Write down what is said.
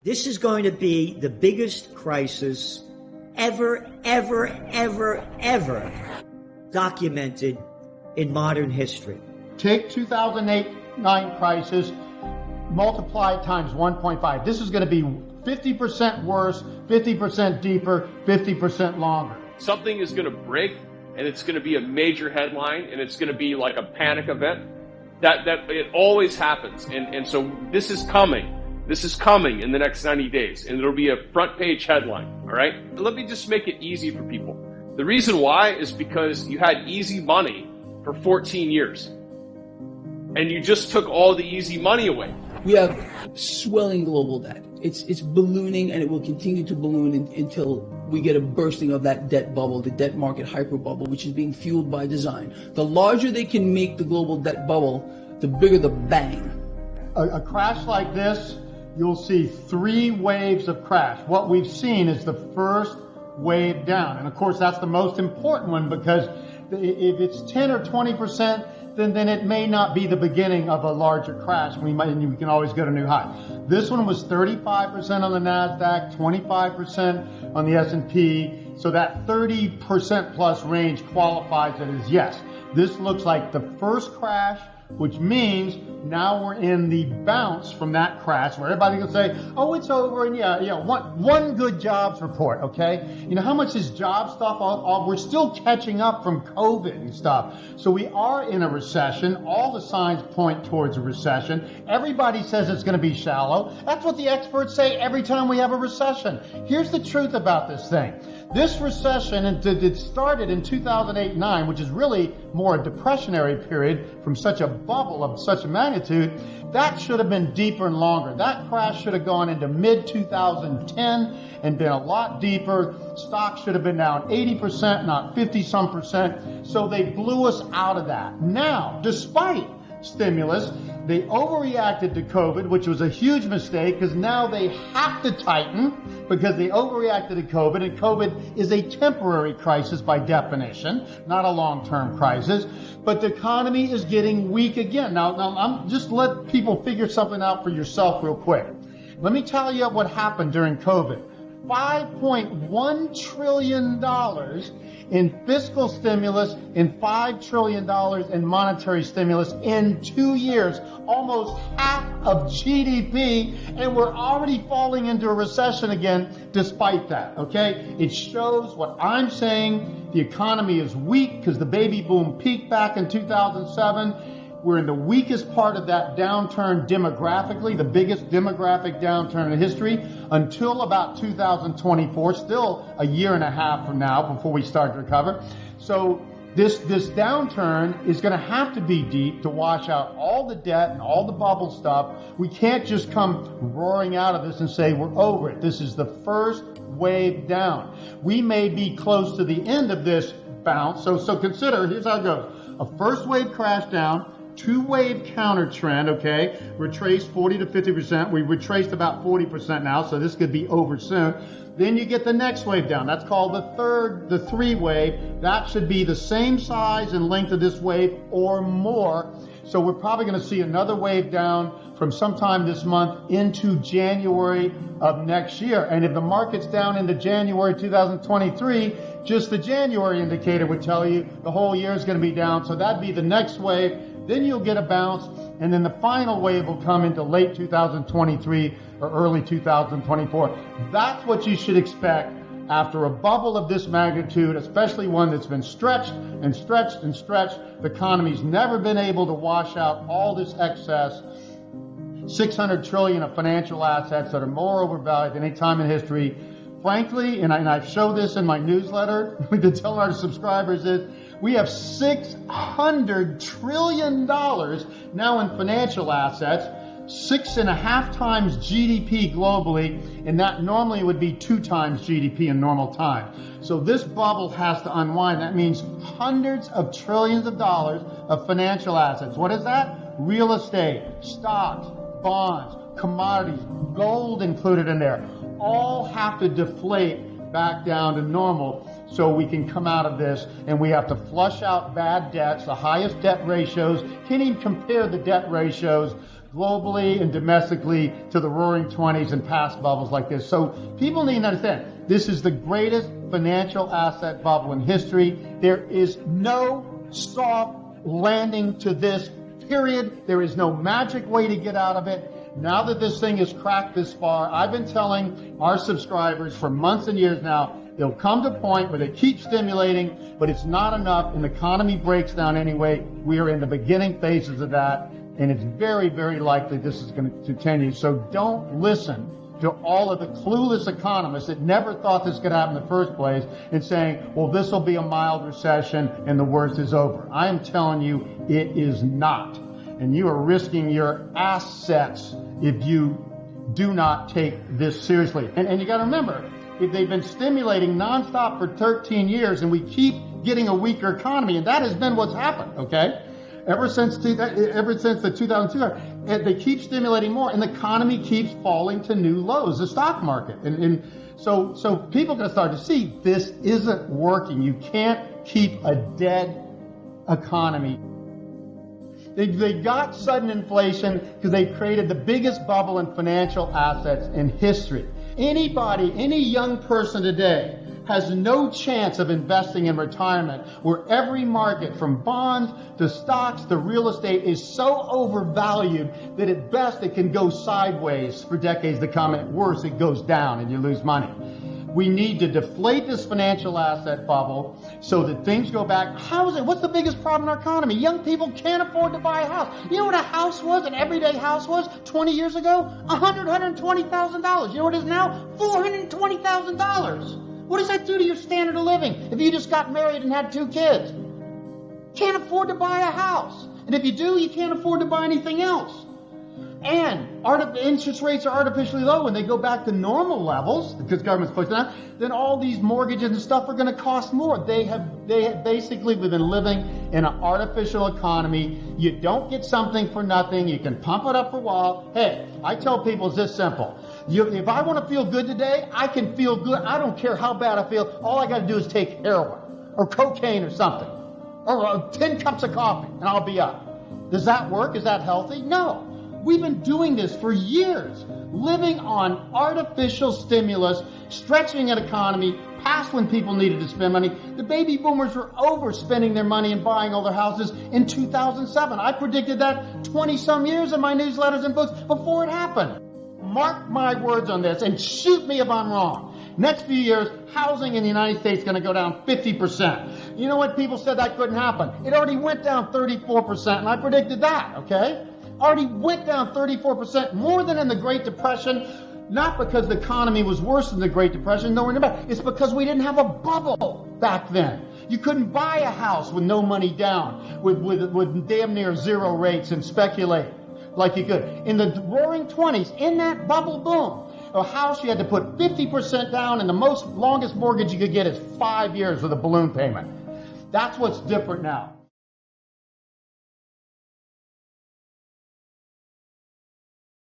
This is going to be the biggest crisis ever documented in modern history. Take 2008-9 crisis, multiply it times 1.5. This is going to be 50% worse, 50% deeper, 50% longer. Something is going to break, and it's going to be a major headline, and it's going to be like a panic event. That it always happens, and so this is coming. This is coming in the next 90 days, and it'll be a front page headline, all right? Let me just make it easy for people. The reason why is because you had easy money for 14 years, and you just took all the easy money away. We have swelling global debt. It's ballooning, and it will continue to balloon until we get a bursting of that debt bubble, the debt market hyper bubble, which is being fueled by design. The larger they can make the global debt bubble, the bigger the bang. A crash like this, you'll see 3 waves of crash. What we've seen is the first wave down. And of course, that's the most important one, because if it's 10 or 20%, then it may not be the beginning of a larger crash. We can always go to new high. This one was 35% on the NASDAQ, 25% on the S&P. So that 30% plus range qualifies it as yes. This looks like the first crash, which means now we're in the bounce from that crash where everybody can say, oh, it's over, and one good jobs report, okay? You know, how much is job stuff? We're still catching up from COVID and stuff. So we are in a recession. All the signs point towards a recession. Everybody says it's going to be shallow. That's what the experts say every time we have a recession. Here's the truth about this thing. This recession, it started in 2008-9, which is really more a depressionary period from such a bubble of such a magnitude. That should have been deeper and longer. That crash should have gone into mid-2010 and been a lot deeper. Stocks should have been down 80%, not 50-some%. So they blew us out of that. Now, despite stimulus, they overreacted to COVID, which was a huge mistake, because now they have to tighten because they overreacted to COVID, and COVID is a temporary crisis by definition, not a long-term crisis. But the economy is getting weak again. Now I'm just let people figure something out for yourself real quick. Let me tell you what happened during COVID. $5.1 trillion in fiscal stimulus and $5 trillion in monetary stimulus in 2 years, almost half of GDP, and we're already falling into a recession again despite that, okay? It shows what I'm saying. The economy is weak because the baby boom peaked back in 2007. We're in the weakest part of that downturn demographically, the biggest demographic downturn in history, until about 2024, still a year and a half from now before we start to recover. So this downturn is going to have to be deep to wash out all the debt and all the bubble stuff. We can't just come roaring out of this and say we're over it. This is the first wave down. We may be close to the end of this bounce. So consider, here's how it goes. A first wave crash down, 2-wave counter trend, okay? Retraced 40 to 50%. We retraced about 40% now, so this could be over soon. Then you get the next wave down. That's called the 3 wave. That should be the same size and length of this wave or more. So we're probably going to see another wave down from sometime this month into January of next year. And if the market's down into January 2023, just the January indicator would tell you the whole year is going to be down. So that'd be the next wave. Then you'll get a bounce, and then the final wave will come into late 2023 or early 2024. That's what you should expect after a bubble of this magnitude, especially one that's been stretched and stretched and stretched. The economy's never been able to wash out all this excess. $600 trillion of financial assets that are more overvalued than any time in history. Frankly, and I show this in my newsletter to tell our subscribers, is we have $600 trillion now in financial assets, 6.5 times GDP globally, and that normally would be 2 times GDP in normal time. So this bubble has to unwind. That means hundreds of trillions of dollars of financial assets. What is that? Real estate, stocks, bonds, commodities, gold included in there, all have to deflate back down to normal so we can come out of this. And we have to flush out bad debts, the highest debt ratios. Can't even compare the debt ratios globally and domestically to the roaring 20s and past bubbles like this. So people need to understand, this is the greatest financial asset bubble in history. There is no soft landing to this, period. There is no magic way to get out of it. Now that this thing is cracked this far, I've been telling our subscribers for months and years now, they'll come to a point where they keep stimulating, but it's not enough, and the economy breaks down anyway. We are in the beginning phases of that, and it's very, very likely this is going to continue. So don't listen to all of the clueless economists that never thought this could happen in the first place and saying, well, this will be a mild recession and the worst is over. I am telling you, it is not. And you are risking your assets if you do not take this seriously. And you got to remember, if they've been stimulating nonstop for 13 years and we keep getting a weaker economy, and that has been what's happened, okay? Ever since the 2002, they keep stimulating more, and the economy keeps falling to new lows, the stock market. And so people are going to start to see this isn't working. You can't keep a dead economy. They got sudden inflation because they created the biggest bubble in financial assets in history. Anybody, any young person today has no chance of investing in retirement where every market from bonds to stocks to real estate is so overvalued that at best it can go sideways for decades to come, and at worst it goes down and you lose money. We need to deflate this financial asset bubble so that things go back. What's the biggest problem in our economy? Young people can't afford to buy a house. You know what a house was, an everyday house was 20 years ago? $120,000. You know what it is now? $420,000. What does that do to your standard of living if you just got married and had 2 kids? Can't afford to buy a house. And if you do, you can't afford to buy anything else. And interest rates are artificially low when they go back to normal levels because government's pushing that. Then all these mortgages and stuff are going to cost more. They have basically been living in an artificial economy. You don't get something for nothing. You can pump it up for a while. Hey, I tell people it's this simple. If I want to feel good today, I can feel good. I don't care how bad I feel. All I got to do is take heroin or cocaine or something or 10 cups of coffee and I'll be up. Does that work? Is that healthy? No. We've been doing this for years, living on artificial stimulus, stretching an economy past when people needed to spend money. The baby boomers were overspending their money and buying all their houses in 2007. I predicted that 20-some years in my newsletters and books before it happened. Mark my words on this and shoot me if I'm wrong. Next few years, housing in the United States is going to go down 50%. You know what? People said that couldn't happen. It already went down 34%, and I predicted that, okay? Already went down 34%, more than in the Great Depression, not because the economy was worse than the Great Depression, nowhere near that. It's because we didn't have a bubble back then. You couldn't buy a house with no money down, with damn near zero rates and speculate like you could. In the roaring 20s, in that bubble boom, a house you had to put 50% down, and the longest mortgage you could get is 5 years with a balloon payment. That's what's different now.